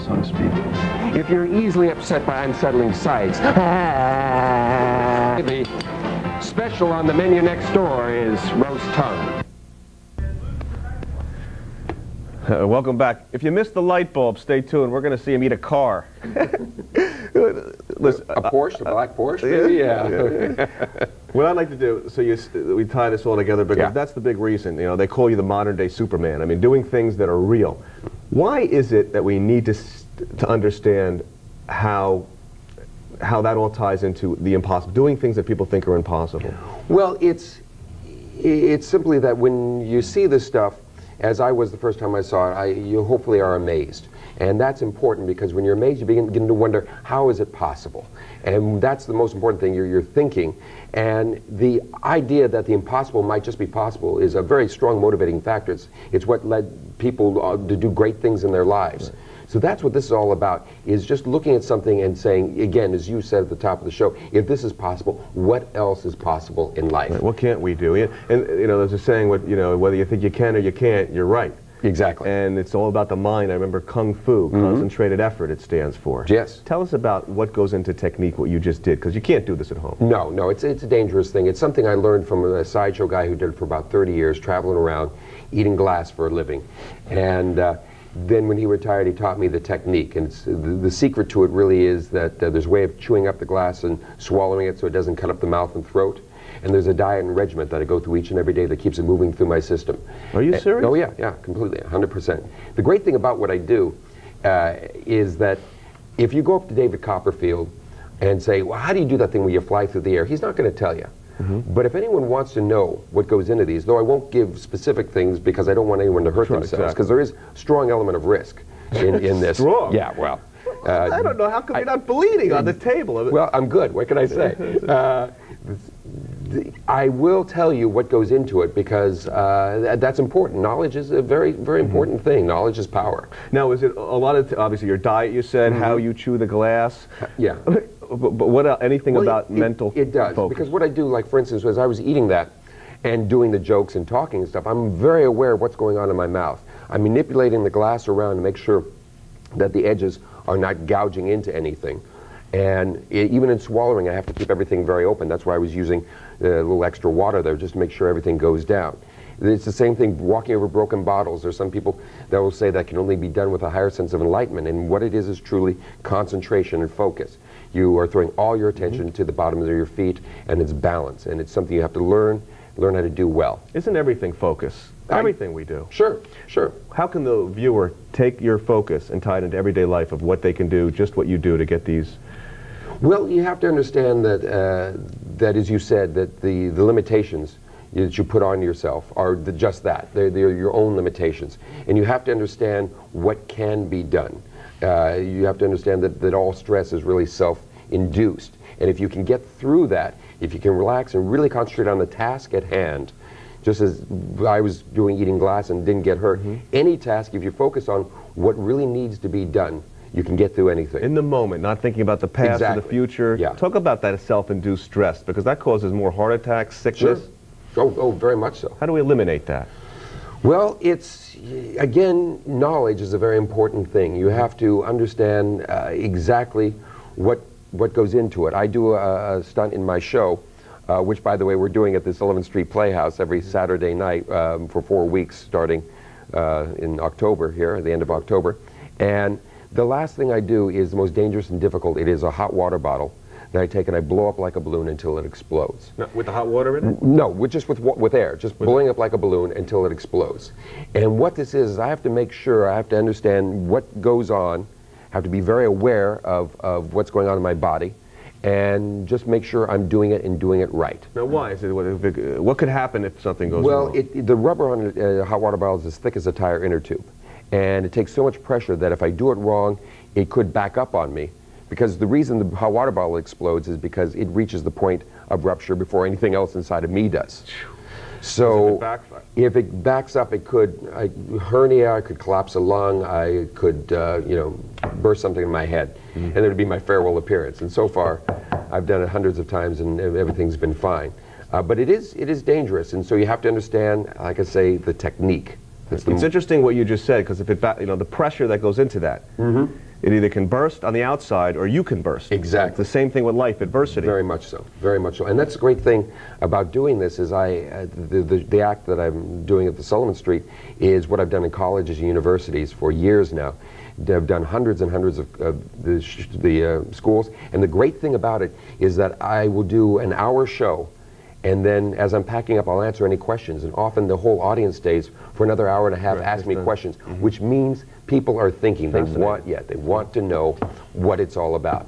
so to speak. If you're easily upset by unsettling sights, the special on the menu next door is roast tongue. Welcome back. If you missed the light bulb, stay tuned. We're going to see him eat a car. Listen, a Porsche, a black Porsche? Maybe? Yeah. What I'd like to do, so we tie this all together, because that's the big reason. You know, they call you the modern-day Superman. I mean, doing things that are real. Why is it that we need to understand how that all ties into the impossible, doing things that people think are impossible? Well, it's simply that when you see this stuff, as I was the first time I saw it, you hopefully are amazed. And that's important, because when you're amazed, you begin to wonder, how is it possible? And that's the most important thing, you're thinking. And the idea that the impossible might just be possible is a very strong motivating factor. It's what led people to do great things in their lives. Right. So that's what this is all about, is just looking at something and saying, again, as you said at the top of the show, if this is possible, what else is possible in life? Right. What can't we do? And you know, there's a saying, whether you think you can or you can't, you're right. Exactly. And it's all about the mind. I remember Kung Fu, concentrated effort, it stands for. Yes. Tell us about what goes into technique, what you just did, because you can't do this at home. No, it's a dangerous thing. It's something I learned from a sideshow guy who did it for about 30 years, traveling around, eating glass for a living. And then when he retired, he taught me the technique. And the secret to it really is that there's a way of chewing up the glass and swallowing it so it doesn't cut up the mouth and throat. And there's a diet and regimen that I go through each and every day that keeps it moving through my system. Are you serious? Oh yeah, completely, 100%. The great thing about what I do is that if you go up to David Copperfield and say, well, how do you do that thing where you fly through the air? He's not going to tell you. But if anyone wants to know what goes into these, though I won't give specific things because I don't want anyone to hurt themselves, because there is a strong element of risk in this. Strong? Yeah, well. I don't know, how come you're not bleeding on the table? Well, I'm good, what can I say? I will tell you what goes into it, because that's important. Knowledge is a very, very important thing. Knowledge is power. Now, is it a lot of, obviously your diet, you said, how you chew the glass? Yeah. But what else, anything about mental It does, focus? because what I do, like for instance, as I was eating that and doing the jokes and talking and stuff, I'm very aware of what's going on in my mouth. I'm manipulating the glass around to make sure that the edges are not gouging into anything. And even in swallowing, I have to keep everything very open. That's why I was using a little extra water there, just to make sure everything goes down. It's the same thing walking over broken bottles. There's some people that will say that can only be done with a higher sense of enlightenment, and what it is truly concentration and focus. You are throwing all your attention to the bottoms of your feet, and it's balance, and it's something you have to learn how to do well. Isn't everything focus? Everything we do. Sure. How can the viewer take your focus and tie it into everyday life of what they can do, just what you do to get these? Well, you have to understand that, that as you said, that the limitations that you put on yourself are just that. They're your own limitations. And you have to understand what can be done. You have to understand that all stress is really self-induced. And if you can get through that, if you can relax and really concentrate on the task at hand, just as I was doing eating glass and didn't get hurt, any task, if you focus on what really needs to be done, you can get through anything. In the moment, not thinking about the past or the future. Yeah. Talk about that self-induced stress, because that causes more heart attacks, sickness. Sure. Oh, very much so. How do we eliminate that? Well, it's, again, knowledge is a very important thing. You have to understand exactly what goes into it. I do a stunt in my show, which, by the way, we're doing at the Sullivan Street Playhouse every Saturday night for 4 weeks, starting in October here, at the end of October. And the last thing I do is the most dangerous and difficult. It is a hot water bottle that I take and I blow up like a balloon until it explodes. No, with the hot water in it? No, just with air, just blowing up like a balloon until it explodes. And what this is I have to make sure, I have to understand what goes on, I have to be very aware of what's going on in my body, and just make sure I'm doing it and doing it right. Now why? Is it, what could happen if something goes wrong? Well, the rubber on a hot water bottle is as thick as a tire inner tube. And it takes so much pressure that if I do it wrong, it could back up on me. Because the reason the hot water bottle explodes is because it reaches the point of rupture before anything else inside of me does. So if it backs up, it could hernia, I could collapse a lung, I could burst something in my head, and it would be my farewell appearance. And so far, I've done it hundreds of times, and everything's been fine. But it is dangerous, and so you have to understand, like I say, the technique. It's interesting what you just said, because if the pressure that goes into that. It either can burst on the outside or you can burst. Exactly. It's the same thing with life, adversity. Very much so. Very much so. And that's the great thing about doing this is the act that I'm doing at the Sullivan Street is what I've done in colleges and universities for years now. I've done hundreds and hundreds of the schools. And the great thing about it is that I will do an hour show, and then as I'm packing up, I'll answer any questions. And often the whole audience stays for another hour and a half asking me questions, which means people are thinking. They want to know what it's all about.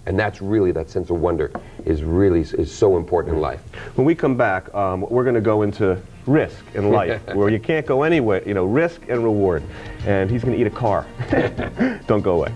And that's really, that sense of wonder is so important in life. When we come back, we're going to go into risk in life, where you can't go anywhere, you know, risk and reward. And he's going to eat a car. Don't go away.